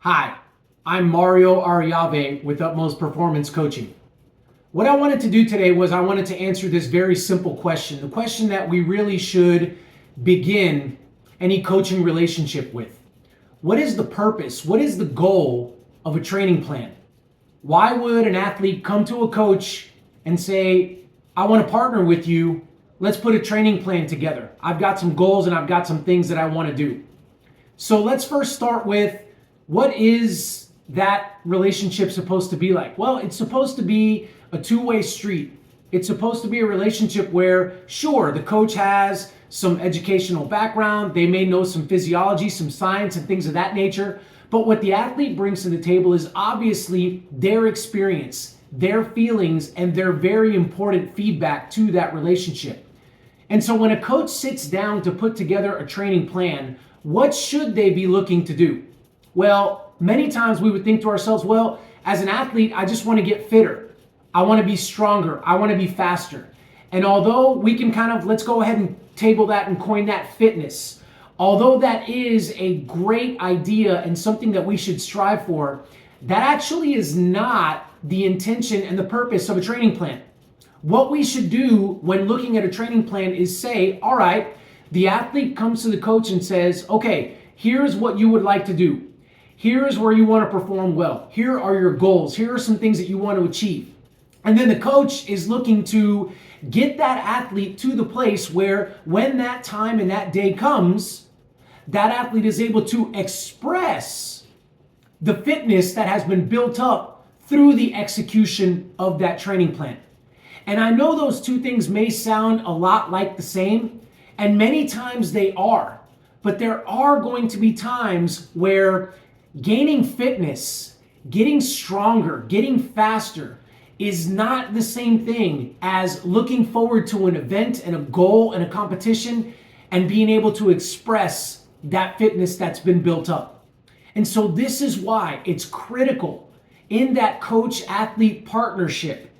Hi, I'm Mario Ariave with Utmost Performance Coaching. What I wanted to do today was I wanted to answer this very simple question, the question that we really should begin any coaching relationship with. What is the purpose? What is the goal of a training plan? Why would an athlete come to a coach and say, I want to partner with you, let's put a training plan together. I've got some goals and I've got some things that I want to do. So let's first start with, what is that relationship supposed to be like? Well, it's supposed to be a two-way street. It's supposed to be a relationship where, sure, the coach has some educational background, they may know some physiology, some science, and things of that nature, but what the athlete brings to the table is obviously their experience, their feelings, and their very important feedback to that relationship. And so when a coach sits down to put together a training plan, what should they be looking to do? Well, many times we would think to ourselves, well, as an athlete, I just want to get fitter. I want to be stronger. I want to be faster. And although we can let's go ahead and table that and coin that fitness. Although that is a great idea and something that we should strive for, that actually is not the intention and the purpose of a training plan. What we should do when looking at a training plan is say, all right, the athlete comes to the coach and says, okay, here's what you would like to do. Here's where you want to perform well. Here are your goals. Here are some things that you want to achieve. And then the coach is looking to get that athlete to the place where when that time and that day comes, that athlete is able to express the fitness that has been built up through the execution of that training plan. And I know those two things may sound a lot like the same, and many times they are, but there are going to be times where gaining fitness, getting stronger, getting faster is not the same thing as looking forward to an event and a goal and a competition and being able to express that fitness that's been built up. And so this is why it's critical in that coach-athlete partnership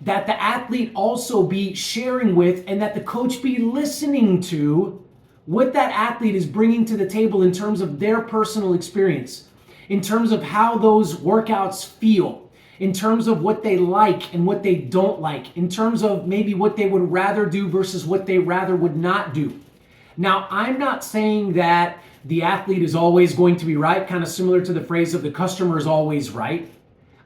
that the athlete also be sharing with and that the coach be listening to what that athlete is bringing to the table in terms of their personal experience, in terms of how those workouts feel, in terms of what they like and what they don't like, in terms of maybe what they would rather do versus what they rather would not do. Now, I'm not saying that the athlete is always going to be right, kind of similar to the phrase of the customer is always right.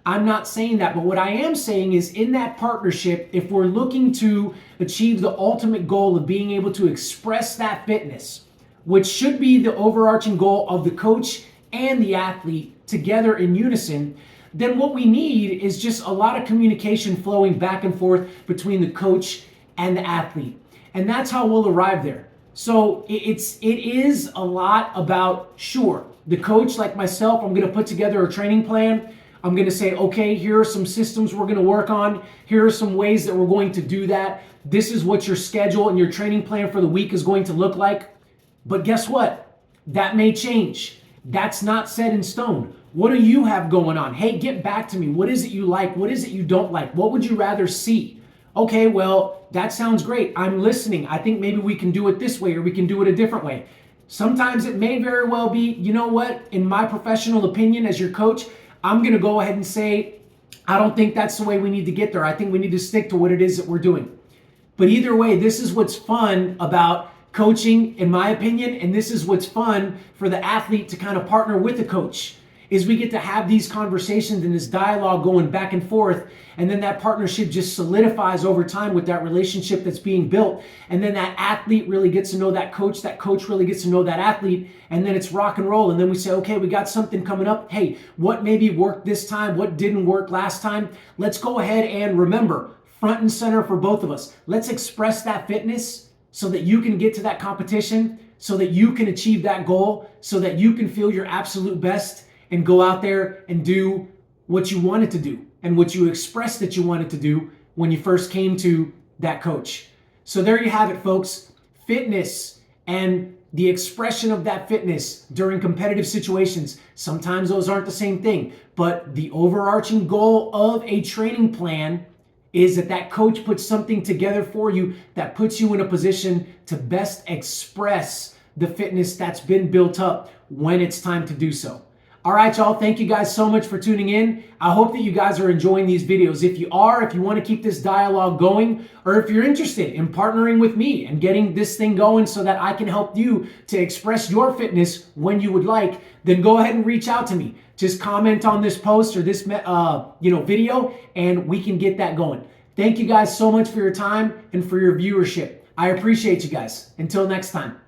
I'm not saying that, but what I am saying is in that partnership, if we're looking to achieve the ultimate goal of being able to express that fitness, which should be the overarching goal of the coach and the athlete together in unison, then what we need is just a lot of communication flowing back and forth between the coach and the athlete. And that's how we'll arrive there. So it is a lot about, sure, the coach like myself, I'm going to put together a training plan. I'm going to say, okay, here are some systems we're going to work on. Here are some ways that we're going to do that. This is what your schedule and your training plan for the week is going to look like. But guess what? That may change. That's not set in stone. What do you have going on? Hey, get back to me. What is it you like? What is it you don't like? What would you rather see? Okay, well, that sounds great. I'm listening. I think maybe we can do it this way or we can do it a different way. Sometimes it may very well be, you know what, in my professional opinion as your coach, I'm going to go ahead and say, I don't think that's the way we need to get there. I think we need to stick to what it is that we're doing. But either way, this is what's fun about coaching, in my opinion, and this is what's fun for the athlete to kind of partner with the coach, is we get to have these conversations and this dialogue going back and forth, and then that partnership just solidifies over time with that relationship that's being built, and then that athlete really gets to know that coach really gets to know that athlete, and then it's rock and roll, and then we say, okay, we got something coming up. Hey, what maybe worked this time? What didn't work last time? Let's go ahead and remember, front and center for both of us, let's express that fitness so that you can get to that competition, so that you can achieve that goal, so that you can feel your absolute best and go out there and do what you wanted to do and what you expressed that you wanted to do when you first came to that coach. So there you have it, folks. Fitness and the expression of that fitness during competitive situations. Sometimes those aren't the same thing, but the overarching goal of a training plan is that coach puts something together for you that puts you in a position to best express the fitness that's been built up when it's time to do so. All right, y'all. Thank you guys so much for tuning in. I hope that you guys are enjoying these videos. If you are, if you want to keep this dialogue going, or if you're interested in partnering with me and getting this thing going so that I can help you to express your fitness when you would like, then go ahead and reach out to me. Just comment on this post or this video, and we can get that going. Thank you guys so much for your time and for your viewership. I appreciate you guys. Until next time.